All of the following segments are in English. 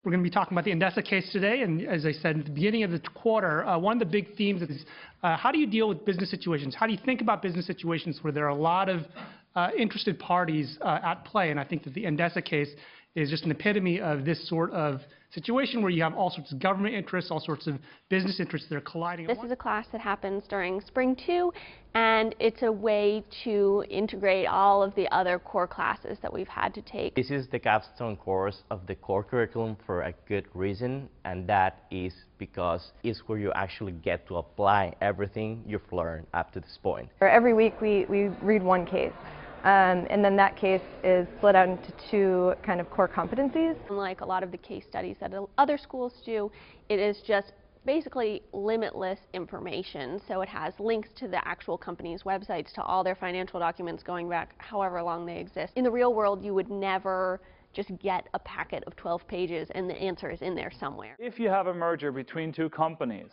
We're going to be talking about the Endesa case today, and as I said at the beginning of the quarter, one of the big themes is how do you deal with business situations? How do you think about business situations where there are a lot of interested parties at play? And I think that the Endesa case is just an epitome of this sort of situation where you have all sorts of government interests, all sorts of business interests that are colliding. This is a class that happens during spring 2, and it's a way to integrate all of the other core classes that we've had to take. This is the capstone course of the core curriculum for a good reason, and that is because it's where you actually get to apply everything you've learned up to this point. Every week we read one case. And then that case is split out into 2 kind of core competencies. Unlike a lot of the case studies that other schools do, it is just basically limitless information. So it has links to the actual company's websites, to all their financial documents going back however long they exist. In the real world, you would never just get a packet of 12 pages and the answer is in there somewhere. If you have a merger between 2 companies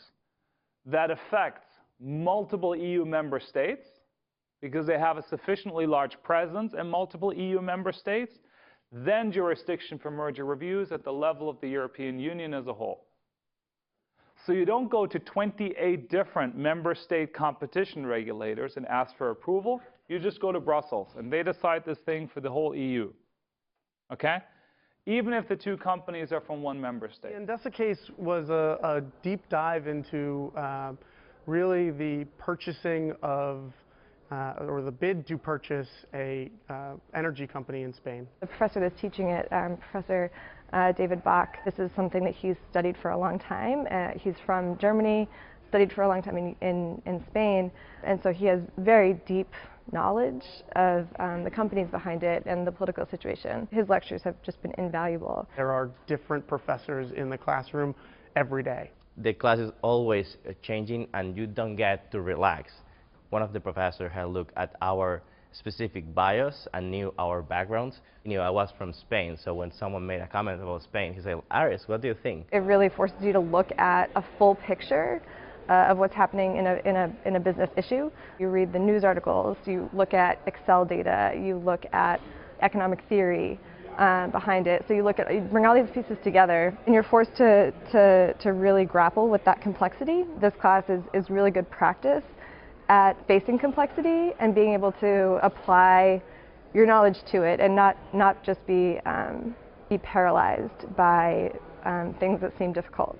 that affects multiple EU member states, because they have a sufficiently large presence in multiple EU member states, then jurisdiction for merger reviews at the level of the European Union as a whole. So you don't go to 28 different member state competition regulators and ask for approval. You just go to Brussels, and they decide this thing for the whole EU. Okay? Even if the 2 companies are from 1 member state. The Endesa case was a deep dive into really the purchasing of or the bid to purchase a energy company in Spain. The professor that's teaching it, Professor David Bach, this is something that he's studied for a long time. He's from Germany, studied for a long time in Spain, and so he has very deep knowledge of the companies behind it and the political situation. His lectures have just been invaluable. There are different professors in the classroom every day. The class is always changing, and you don't get to relax. One of the professors had looked at our specific bios and knew our backgrounds. You know, I was from Spain, so when someone made a comment about Spain, he said, "Aris, what do you think?" It really forces you to look at a full picture of what's happening in a business issue. You read the news articles, you look at Excel data, you look at economic theory behind it. So you bring all these pieces together, and you're forced to really grapple with that complexity. This class is really good practice at facing complexity and being able to apply your knowledge to it and not just be paralyzed by things that seem difficult.